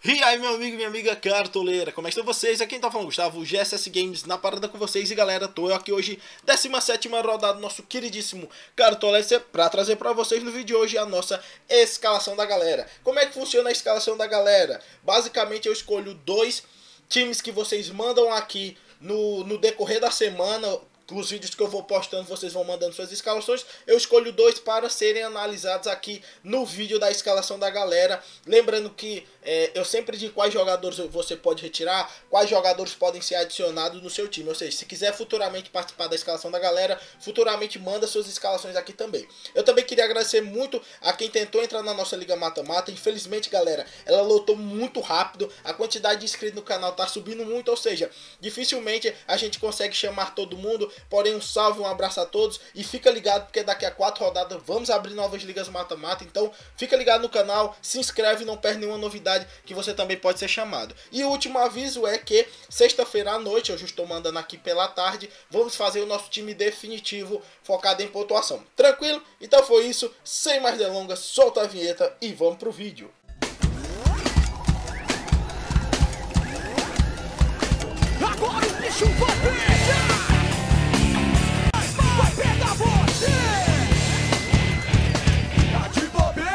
E aí, meu amigo e minha amiga cartoleira, como é que estão vocês? Aqui quem tá falando, Gustavo, GSS Games na parada com vocês. E galera, tô eu aqui hoje, 17ª rodada do nosso queridíssimo Cartolecer, pra trazer pra vocês no vídeo de hoje a nossa escalação da galera. Como é que funciona a escalação da galera? Basicamente eu escolho dois times que vocês mandam aqui no decorrer da semana. Os vídeos que eu vou postando, vocês vão mandando suas escalações. Eu escolho dois para serem analisados aqui no vídeo da escalação da galera. Lembrando que eu sempre digo quais jogadores você pode retirar, quais jogadores podem ser adicionados no seu time. Ou seja, se quiser futuramente participar da escalação da galera, futuramente manda suas escalações aqui também. Eu também queria agradecer muito a quem tentou entrar na nossa Liga Mata-Mata. Infelizmente, galera, ela lotou muito rápido. A quantidade de inscritos no canal tá subindo muito, ou seja, dificilmente a gente consegue chamar todo mundo. Porém, um salve, um abraço a todos e fica ligado porque daqui a 4 rodadas vamos abrir novas ligas mata-mata. Então fica ligado no canal, se inscreve, não perde nenhuma novidade que você também pode ser chamado. E o último aviso é que sexta-feira à noite, eu já estou mandando aqui pela tarde, vamos fazer o nosso time definitivo focado em pontuação. Tranquilo? Então foi isso, sem mais delongas, solta a vinheta e vamos pro vídeo. Agora o bicho vai pegar! Vai pegar você! Tá de bobeira!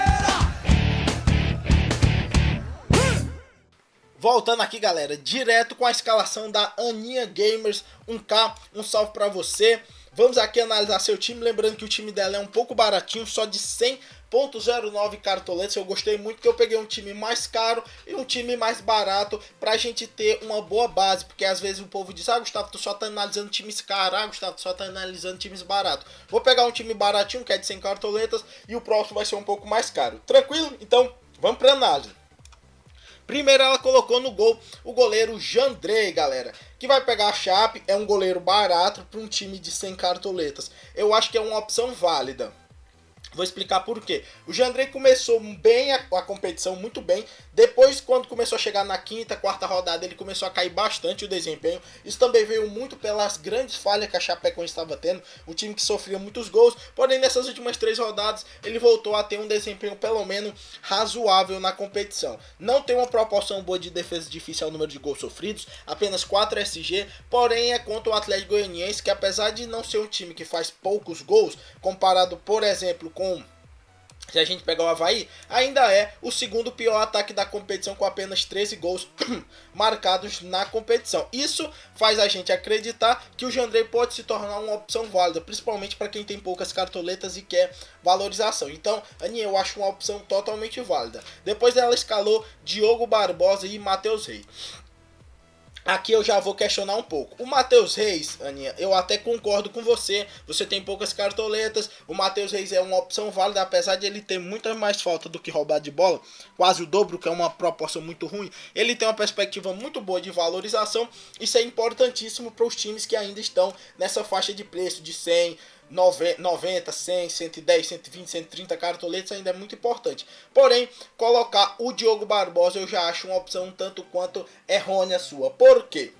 Voltando aqui, galera, direto com a escalação da Aninha Gamers 1K, um salve pra você. Vamos aqui analisar seu time, lembrando que o time dela é um pouco baratinho, só de 100,09 cartoletas. Eu gostei muito que eu peguei um time mais caro e um time mais barato pra gente ter uma boa base, porque às vezes o povo diz: ah, Gustavo, tu só tá analisando times caros, ah, Gustavo, tu só tá analisando times baratos. Vou pegar um time baratinho, que é de 100 cartoletas, e o próximo vai ser um pouco mais caro. Tranquilo? Então, vamos pra análise. Primeiro ela colocou no gol o goleiro Jandrei, galera, que vai pegar a Chape. É um goleiro barato para um time de 100 cartoletas. Eu acho que é uma opção válida. Vou explicar por quê. O Jandrei começou bem a competição, muito bem. Depois, quando começou a chegar na quinta, quarta rodada, ele começou a cair bastante o desempenho. Isso também veio muito pelas grandes falhas que a Chapecoense estava tendo. Um time que sofria muitos gols. Porém, nessas últimas 3 rodadas, ele voltou a ter um desempenho pelo menos razoável na competição. Não tem uma proporção boa de defesa difícil ao número de gols sofridos. Apenas 4 SG. Porém, é contra o Atlético Goianiense, que apesar de não ser um time que faz poucos gols, comparado, por exemplo, com se a gente pegar o Avaí, ainda é o segundo pior ataque da competição, com apenas 13 gols marcados na competição. Isso faz a gente acreditar que o Jandrei pode se tornar uma opção válida, principalmente para quem tem poucas cartoletas e quer valorização. Então, Aninha, eu acho uma opção totalmente válida. Depois ela escalou Diogo Barbosa e Matheus Reis. Aqui eu já vou questionar um pouco. O Matheus Reis, Aninha, eu até concordo com você. Você tem poucas cartoletas. O Matheus Reis é uma opção válida, apesar de ele ter muita mais falta do que roubar de bola. Quase o dobro, que é uma proporção muito ruim. Ele tem uma perspectiva muito boa de valorização. Isso é importantíssimo para os times que ainda estão nessa faixa de preço de 100, 90, 100, 110, 120, 130 cartoletas ainda é muito importante. Porém, colocar o Diogo Barbosa eu já acho uma opção um tanto quanto errônea sua. Por quê?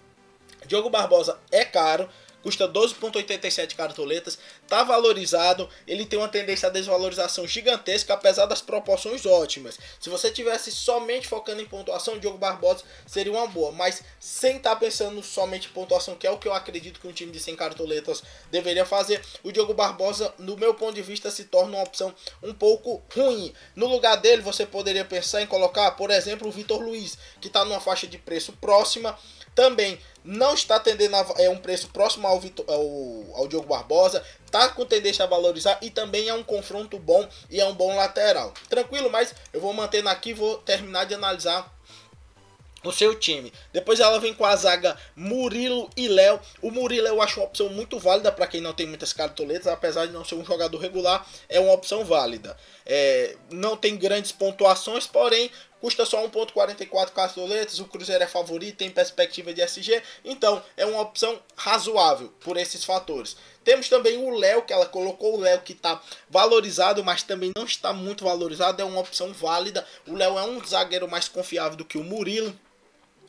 Diogo Barbosa é caro, custa 12,87 cartoletas, tá valorizado, ele tem uma tendência à desvalorização gigantesca, apesar das proporções ótimas. Se você tivesse somente focando em pontuação, o Diogo Barbosa seria uma boa, mas sem estar pensando somente em pontuação, que é o que eu acredito que um time de 100 cartoletas deveria fazer, o Diogo Barbosa, no meu ponto de vista, se torna uma opção um pouco ruim. No lugar dele, você poderia pensar em colocar, por exemplo, o Vitor Luiz, que está numa faixa de preço próxima, também não está tendendo a um preço próximo ao Diogo Barbosa, tá com tendência a valorizar e também é um confronto bom e é um bom lateral. Tranquilo, mas eu vou mantendo aqui e vou terminar de analisar o seu time. Depois ela vem com a zaga Murilo e Léo. O Murilo eu acho uma opção muito válida para quem não tem muitas cartoletas, apesar de não ser um jogador regular, é uma opção válida. Não tem grandes pontuações, porém custa só 1,44 cartoletas, o Cruzeiro é favorito, tem perspectiva de SG, então é uma opção razoável por esses fatores. Temos também o Léo, que ela colocou o Léo, que está valorizado, mas também não está muito valorizado, é uma opção válida. O Léo é um zagueiro mais confiável do que o Murilo.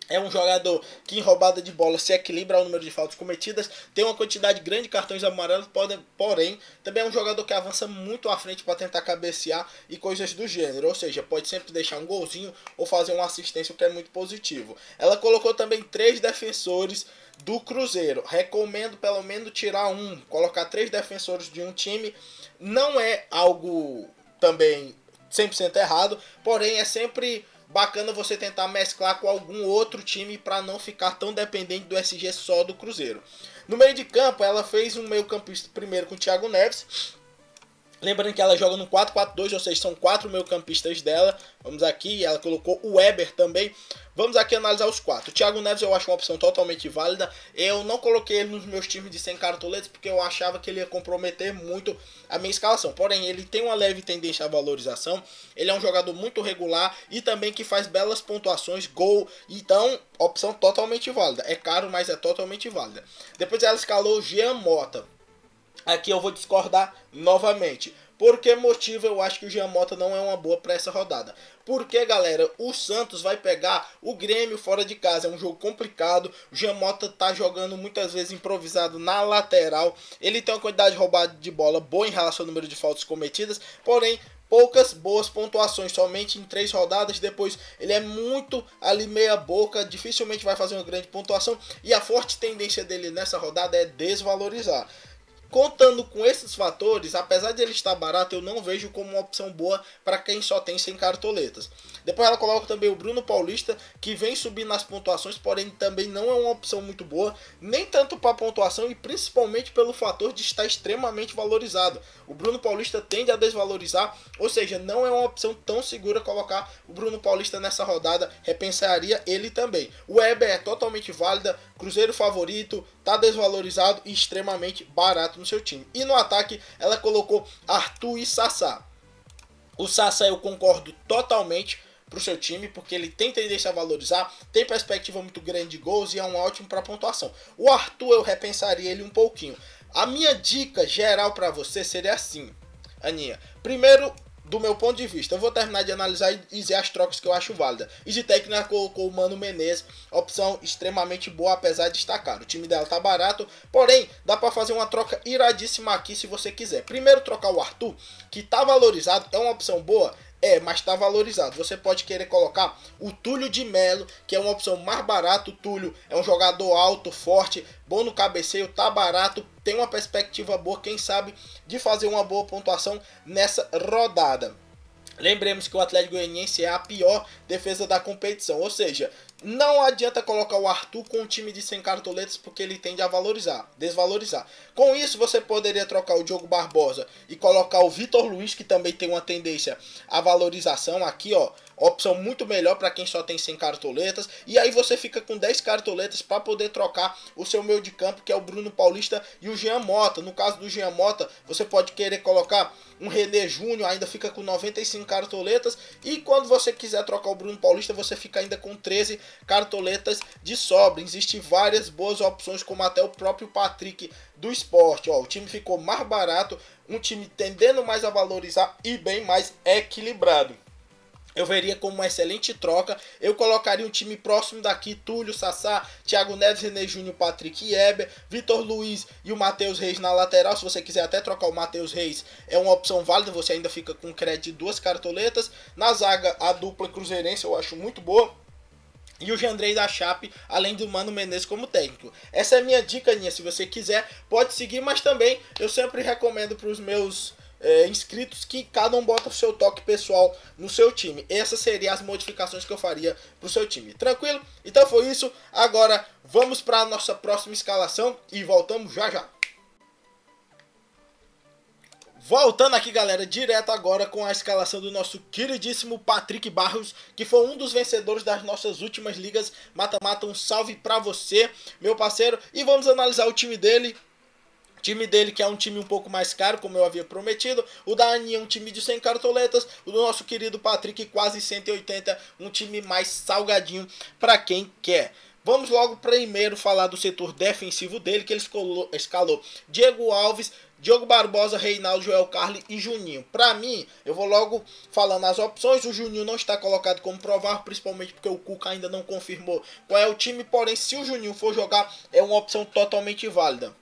É um jogador que em roubada de bola se equilibra ao número de faltas cometidas, tem uma quantidade grande de cartões amarelos, porém também é um jogador que avança muito à frente para tentar cabecear e coisas do gênero, ou seja, pode sempre deixar um golzinho ou fazer uma assistência, o que é muito positivo. Ela colocou também 3 defensores do Cruzeiro, recomendo pelo menos tirar um, colocar 3 defensores de um time não é algo também 100% errado, porém é sempre bacana você tentar mesclar com algum outro time para não ficar tão dependente do SG só do Cruzeiro. No meio de campo, ela fez um meio campista primeiro com o Thiago Neves. Lembrando que ela joga no 4-4-2, ou seja, são 4 meio-campistas dela. Vamos aqui, ela colocou o Weber também. Vamos aqui analisar os 4. O Thiago Neves eu acho uma opção totalmente válida. Eu não coloquei ele nos meus times de 100 cartoletas porque eu achava que ele ia comprometer muito a minha escalação. Porém, ele tem uma leve tendência à valorização. Ele é um jogador muito regular e também que faz belas pontuações, gol. Então, opção totalmente válida. É caro, mas é totalmente válida. Depois ela escalou o Jean Mota. Aqui eu vou discordar novamente. Por que motivo eu acho que o Jean Mota não é uma boa para essa rodada? Porque, galera, o Santos vai pegar o Grêmio fora de casa. É um jogo complicado. O Jean Mota tá jogando muitas vezes improvisado na lateral. Ele tem uma quantidade de roubada de bola boa em relação ao número de faltas cometidas. Porém, poucas boas pontuações, somente em 3 rodadas. Depois ele é muito ali meia boca, dificilmente vai fazer uma grande pontuação. E a forte tendência dele nessa rodada é desvalorizar. Contando com esses fatores, apesar de ele estar barato, eu não vejo como uma opção boa para quem só tem 100 cartoletas. Depois ela coloca também o Bruno Paulista, que vem subindo nas pontuações, porém também não é uma opção muito boa, nem tanto para pontuação e principalmente pelo fator de estar extremamente valorizado. O Bruno Paulista tende a desvalorizar, ou seja, não é uma opção tão segura colocar o Bruno Paulista nessa rodada, repensaria ele também. O Weber é totalmente válida, Cruzeiro favorito, tá desvalorizado e extremamente barato no seu time. E no ataque ela colocou Arthur e Sassá. O Sassá eu concordo totalmente para o seu time, porque ele tem tendência a valorizar, tem perspectiva muito grande de gols e é um ótimo para pontuação. O Arthur eu repensaria ele um pouquinho. A minha dica geral para você seria assim, Aninha. Primeiro, do meu ponto de vista, eu vou terminar de analisar e dizer as trocas que eu acho válida. Easy Técnica colocou o Mano Menezes, opção extremamente boa, apesar de estar caro. O time dela tá barato, porém, dá para fazer uma troca iradíssima aqui se você quiser. Primeiro, trocar o Arthur, que tá valorizado, é uma opção boa. Mas está valorizado. Você pode querer colocar o Túlio de Melo, que é uma opção mais barata. O Túlio é um jogador alto, forte, bom no cabeceio, tá barato, tem uma perspectiva boa, quem sabe, de fazer uma boa pontuação nessa rodada. Lembremos que o Atlético Goianiense é a pior defesa da competição, ou seja, não adianta colocar o Arthur com um time de 100 cartoletas porque ele tende a desvalorizar. Com isso você poderia trocar o Diogo Barbosa e colocar o Vitor Luiz, que também tem uma tendência à valorização aqui, ó. Opção muito melhor para quem só tem 100 cartoletas. E aí você fica com 10 cartoletas para poder trocar o seu meio de campo, que é o Bruno Paulista e o Jean Mota. No caso do Jean Mota, você pode querer colocar um René Júnior, ainda fica com 95 cartoletas. E quando você quiser trocar o Bruno Paulista, você fica ainda com 13 cartoletas de sobra. Existem várias boas opções, como até o próprio Patrick do Sport. Ó, o time ficou mais barato, um time tendendo mais a valorizar e bem mais equilibrado. Eu veria como uma excelente troca. Eu colocaria um time próximo daqui: Túlio, Sassá, Thiago Neves, René Júnior, Patrick e Eber, Vitor Luiz e o Matheus Reis na lateral. Se você quiser até trocar o Matheus Reis, é uma opção válida, você ainda fica com crédito de 2 cartoletas. Na zaga, a dupla cruzeirense eu acho muito boa. E o Jandrei da Chape, além do Mano Menezes como técnico. Essa é a minha dica, Aninha. Se você quiser, pode seguir, mas também eu sempre recomendo para os meus inscritos que cada um bota o seu toque pessoal no seu time. Essas seriam as modificações que eu faria pro seu time. Tranquilo? Então foi isso. Agora vamos para a nossa próxima escalação e voltamos já já. Voltando aqui, galera, direto agora com a escalação do nosso queridíssimo Patrick Barros, que foi um dos vencedores das nossas últimas ligas mata-mata. Um salve pra você, meu parceiro, e vamos analisar o time dele. Time dele que é um time um pouco mais caro, como eu havia prometido. O da Aninha, um time de 100 cartoletas. O do nosso querido Patrick, quase 180. Um time mais salgadinho para quem quer. Vamos logo primeiro falar do setor defensivo dele, que ele escalou Diego Alves, Diogo Barbosa, Reinaldo, Joel Carli e Juninho. Pra mim, eu vou logo falando as opções. O Juninho não está colocado como provável, principalmente porque o Cuca ainda não confirmou qual é o time. Porém, se o Juninho for jogar, é uma opção totalmente válida.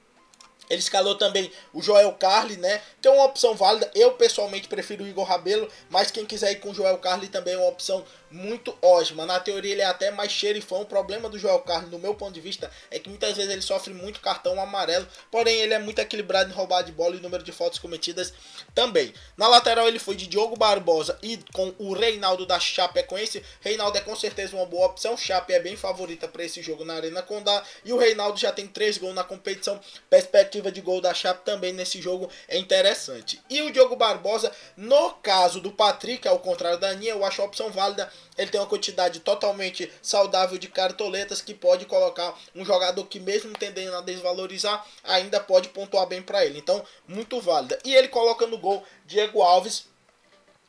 Ele escalou também o Joel Carli, né? Que é uma opção válida. Eu pessoalmente prefiro o Igor Rabelo, mas quem quiser ir com o Joel Carli também é uma opção muito ótima. Na teoria ele é até mais xerifão. O problema do Joel Carli, no meu ponto de vista, é que muitas vezes ele sofre muito cartão amarelo. Porém, ele é muito equilibrado em roubar de bola e número de faltas cometidas também. Na lateral ele foi de Diogo Barbosa e com o Reinaldo da Chapecoense. Reinaldo é com certeza uma boa opção. Chape é bem favorita para esse jogo na Arena Condá. E o Reinaldo já tem 3 gols na competição. Perspectiva de gol da Chape também nesse jogo é interessante. E o Diogo Barbosa, no caso do Patrick, ao contrário da Aninha, eu acho a opção válida. Ele tem uma quantidade totalmente saudável de cartoletas que pode colocar um jogador que, mesmo tendendo a desvalorizar, ainda pode pontuar bem para ele. Então, muito válida. E ele coloca no gol Diego Alves.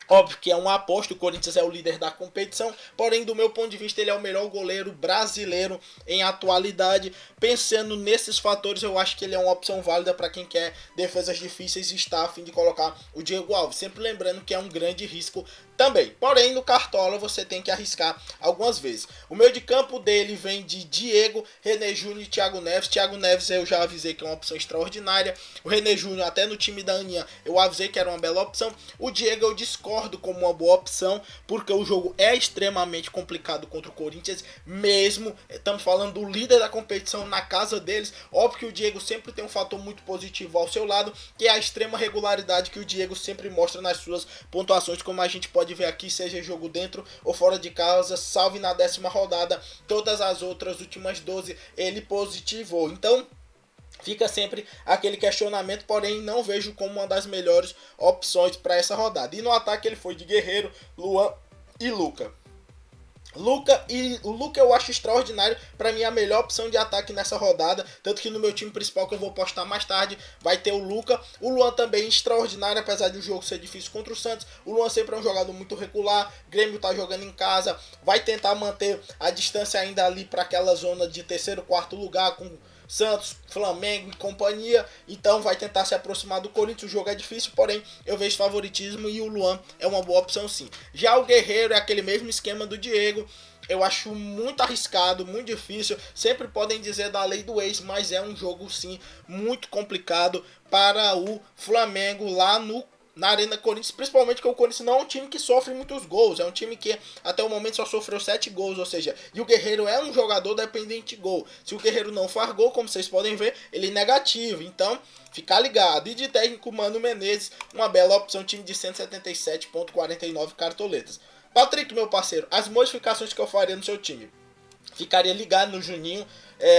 Óbvio que é uma aposta, o Corinthians é o líder da competição, porém, do meu ponto de vista, ele é o melhor goleiro brasileiro em atualidade. Pensando nesses fatores, eu acho que ele é uma opção válida para quem quer defesas difíceis e está a fim de colocar o Diego Alves. Sempre lembrando que é um grande risco também. Porém, no Cartola você tem que arriscar algumas vezes. O meio de campo dele vem de Diego, René Júnior e Thiago Neves. Thiago Neves eu já avisei que é uma opção extraordinária. O René Júnior, até no time da Aninha, eu avisei que era uma bela opção. O Diego eu discordo como uma boa opção, porque o jogo é extremamente complicado contra o Corinthians, mesmo estamos falando do líder da competição na casa deles. Óbvio que o Diego sempre tem um fator muito positivo ao seu lado, que é a extrema regularidade que o Diego sempre mostra nas suas pontuações, como a gente pode ver aqui, seja jogo dentro ou fora de casa, salve na 10ª rodada, todas as outras últimas 12 ele positivou. Então fica sempre aquele questionamento, porém não vejo como uma das melhores opções para essa rodada. E no ataque ele foi de Guerreiro, Luan e Luca. O Luca eu acho extraordinário, para mim a melhor opção de ataque nessa rodada, tanto que no meu time principal que eu vou postar mais tarde vai ter o Luca. O Luan também extraordinário, apesar de o jogo ser difícil contra o Santos. O Luan sempre é um jogador muito regular, Grêmio tá jogando em casa, vai tentar manter a distância ainda ali para aquela zona de terceiro, quarto lugar com Santos, Flamengo e companhia, então vai tentar se aproximar do Corinthians. O jogo é difícil, porém eu vejo favoritismo e o Luan é uma boa opção sim. Já o Guerreiro é aquele mesmo esquema do Diego, eu acho muito arriscado, muito difícil. Sempre podem dizer da lei do ex, mas é um jogo sim muito complicado para o Flamengo lá na Arena Corinthians, principalmente porque o Corinthians não é um time que sofre muitos gols, é um time que até o momento só sofreu 7 gols, ou seja, e o Guerreiro é um jogador dependente de gol. Se o Guerreiro não faz gol, como vocês podem ver, ele é negativo, então ficar ligado. E de técnico, Mano Menezes, uma bela opção, time de 177,49 cartoletas. Patrick, meu parceiro, as modificações que eu faria no seu time: ficaria ligado no Juninho.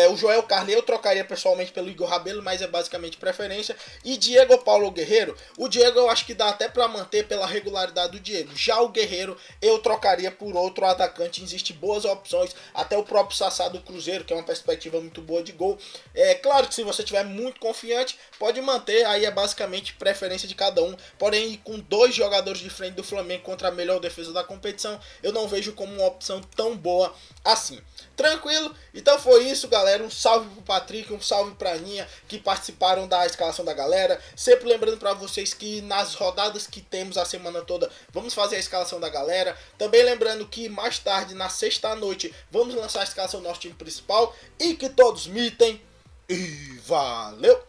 O Joel Carli eu trocaria pessoalmente pelo Igor Rabelo, mas é basicamente preferência. E Diego Paulo Guerreiro, o Diego eu acho que dá até para manter pela regularidade do Diego. Já o Guerreiro eu trocaria por outro atacante. Existem boas opções, até o próprio Sassá do Cruzeiro, que é uma perspectiva muito boa de gol. É claro que se você estiver muito confiante, pode manter, aí é basicamente preferência de cada um. Porém, com 2 jogadores de frente do Flamengo contra a melhor defesa da competição, eu não vejo como uma opção tão boa assim. Tranquilo? Então foi isso, galera. Um salve pro Patrick, um salve pra Aninha, que participaram da escalação da galera. Sempre lembrando pra vocês que nas rodadas que temos a semana toda, vamos fazer a escalação da galera. Também lembrando que mais tarde, na sexta à noite, vamos lançar a escalação do nosso time principal. E que todos mitem. E valeu!